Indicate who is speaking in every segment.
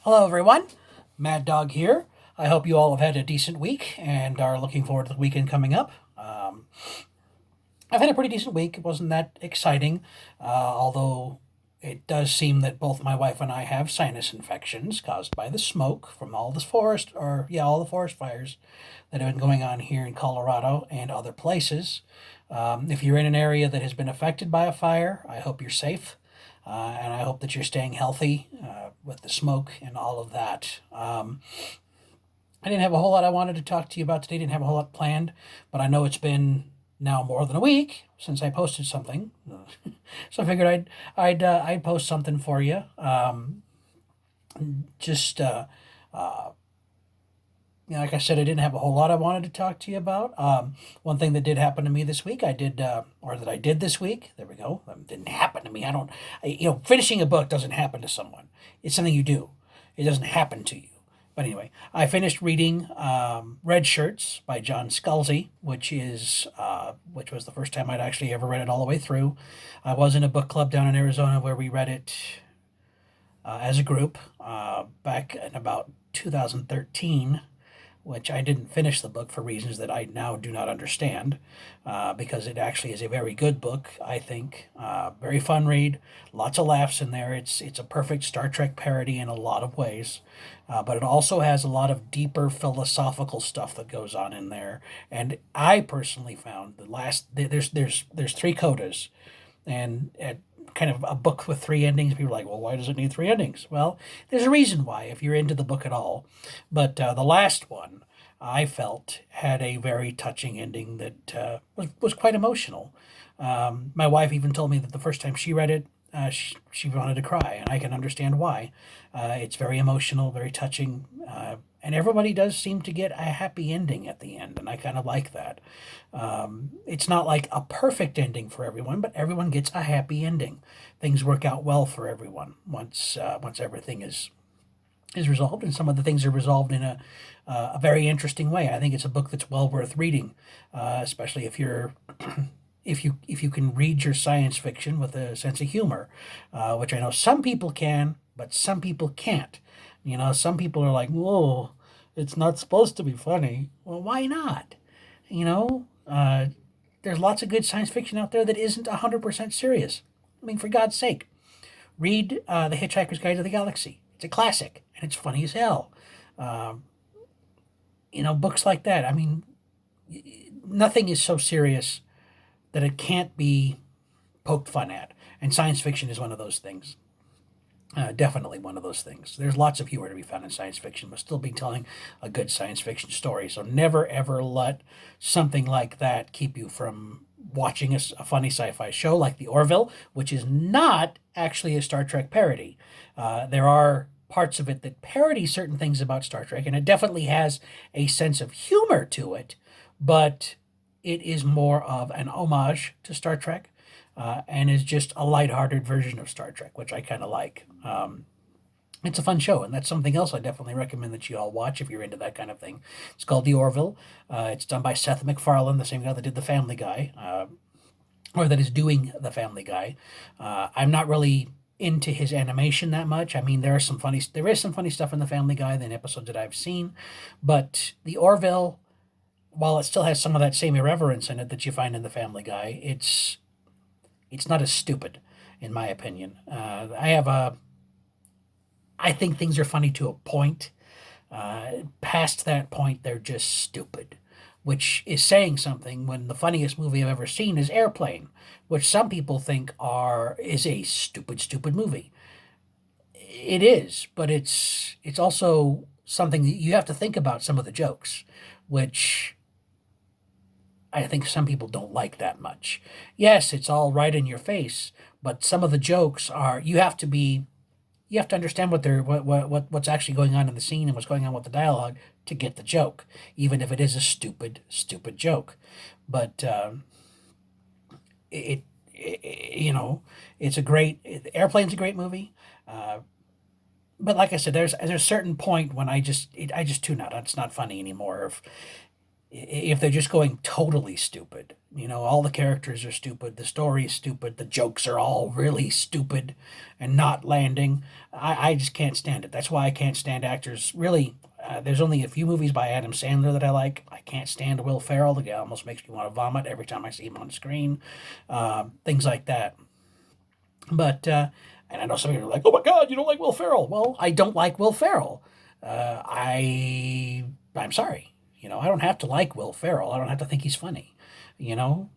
Speaker 1: Hello, everyone. Mad Dog here. I hope you all have had a decent week and are looking forward to the weekend coming up. I've had a pretty decent week. It wasn't that exciting, although it does seem that both my wife and I have sinus infections caused by the smoke from all the all the forest fires that have been going on here in Colorado and other places. If you're in an area that has been affected by a fire, I hope you're safe. And I hope that you're staying healthy with the smoke and all of that. I didn't have a whole lot I wanted to talk to you about today. Didn't have a whole lot planned, but I know it's been now more than a week since I posted something, so I figured I'd post something for you. Just like I said, I didn't have a whole lot I wanted to talk to you about. One thing that did happen to me this week, or that I did this week. There we go. Didn't happen to me. Finishing a book doesn't happen to someone. It's something you do. It doesn't happen to you. But anyway, I finished reading Redshirts by John Scalzi, which was the first time I'd actually ever read it all the way through. I was in a book club down in Arizona where we read it as a group back in about 2013, which I didn't finish the book for reasons that I now do not understand, because it actually is a very good book, I think. Very fun read, lots of laughs in there. It's a perfect Star Trek parody in a lot of ways, but it also has a lot of deeper philosophical stuff that goes on in there. And I personally found there's three codas, and kind of a book with three endings. People are like, well, why does it need three endings? Well, there's a reason why if you're into the book at all. But the last one I felt had a very touching ending that was quite emotional. My wife even told me that the first time she read it, she wanted to cry, and I can understand why. It's very emotional, very touching, and everybody does seem to get a happy ending at the end, and I kind of like that. It's not like a perfect ending for everyone, but everyone gets a happy ending. Things work out well for everyone once everything is resolved, and some of the things are resolved in a very interesting way. I think it's a book that's well worth reading, especially if you're if you can read your science fiction with a sense of humor, which I know some people can, but some people can't. Some people are like, "Whoa, it's not supposed to be funny." Well, why not? You know, there's lots of good science fiction out there that isn't 100% serious. I mean, for God's sake, read The Hitchhiker's Guide to the Galaxy. It's a classic, and it's funny as hell. Um, Books like that. I mean, nothing is so serious that it can't be poked fun at. And science fiction is one of those things. Definitely one of those things. There's lots of humor to be found in science fiction, but still be telling a good science fiction story. So never ever let something like that keep you from watching a funny sci-fi show like The Orville, which is not actually a Star Trek parody. There are parts of it that parody certain things about Star Trek, and it definitely has a sense of humor to it, but it is more of an homage to Star Trek, and is just a lighthearted version of Star Trek, which I kind of like. It's a fun show, and that's something else I definitely recommend that you all watch if you're into that kind of thing. It's called The Orville. It's done by Seth MacFarlane, the same guy that did The Family Guy, or that is doing The Family Guy. I'm not really into his animation that much. I mean, there is some funny stuff in The Family Guy than episodes that I've seen, but The Orville, while it still has some of that same irreverence in it that you find in The Family Guy, it's not as stupid, in my opinion. I think things are funny to a point. Past that point, they're just stupid, which is saying something when the funniest movie I've ever seen is Airplane, which some people think is a stupid, stupid movie. It is, but it's also something that you have to think about some of the jokes, which I think some people don't like that much. Yes, it's all right in your face, but some of the jokes are you have to understand what's actually going on in the scene and what's going on with the dialogue to get the joke, even if it is a stupid stupid joke. But it's a great Airplane's a great movie. But like I said, there's a certain point when I just tune out. It's not funny anymore. if they're just going totally stupid. All the characters are stupid, the story is stupid, the jokes are all really stupid and not landing. I just can't stand it. That's why I can't stand actors. Really, there's only a few movies by Adam Sandler that I like. I can't stand Will Ferrell. The guy almost makes me want to vomit every time I see him on screen. Things like that. But and I know some people are like, "Oh my God, you don't like Will Ferrell?" Well, I don't like Will Ferrell. I'm sorry. I don't have to like Will Ferrell. I don't have to think he's funny. You know.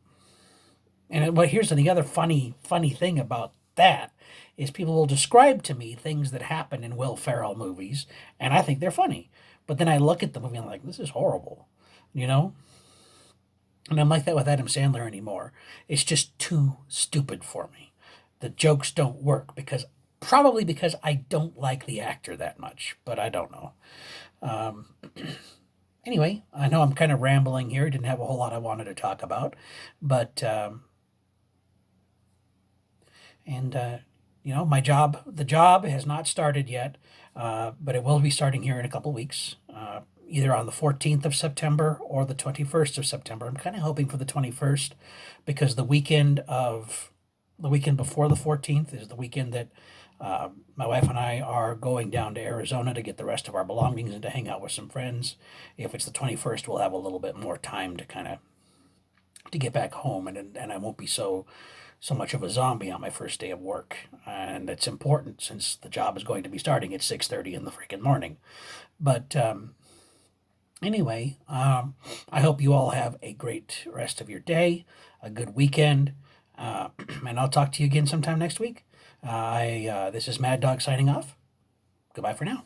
Speaker 1: But here's the other funny thing about that is people will describe to me things that happen in Will Ferrell movies, and I think they're funny. But then I look at the movie and I'm like, this is horrible. You know. And I'm like that with Adam Sandler anymore. It's just too stupid for me. The jokes don't work probably because I don't like the actor that much, but I don't know. Um, anyway, I know I'm kind of rambling here. Didn't have a whole lot I wanted to talk about, but and the job has not started yet, but it will be starting here in a couple weeks. Either on the 14th of September or the 21st of September. I'm kind of hoping for the 21st because the weekend before the 14th is the weekend that my wife and I are going down to Arizona to get the rest of our belongings and to hang out with some friends. If it's the 21st, we'll have a little bit more time to kind of to get back home, and I won't be so much of a zombie on my first day of work. And it's important since the job is going to be starting at 6:30 in the freaking morning. But anyway, I hope you all have a great rest of your day, a good weekend, and I'll talk to you again sometime next week. This is Mad Dog signing off. Goodbye for now.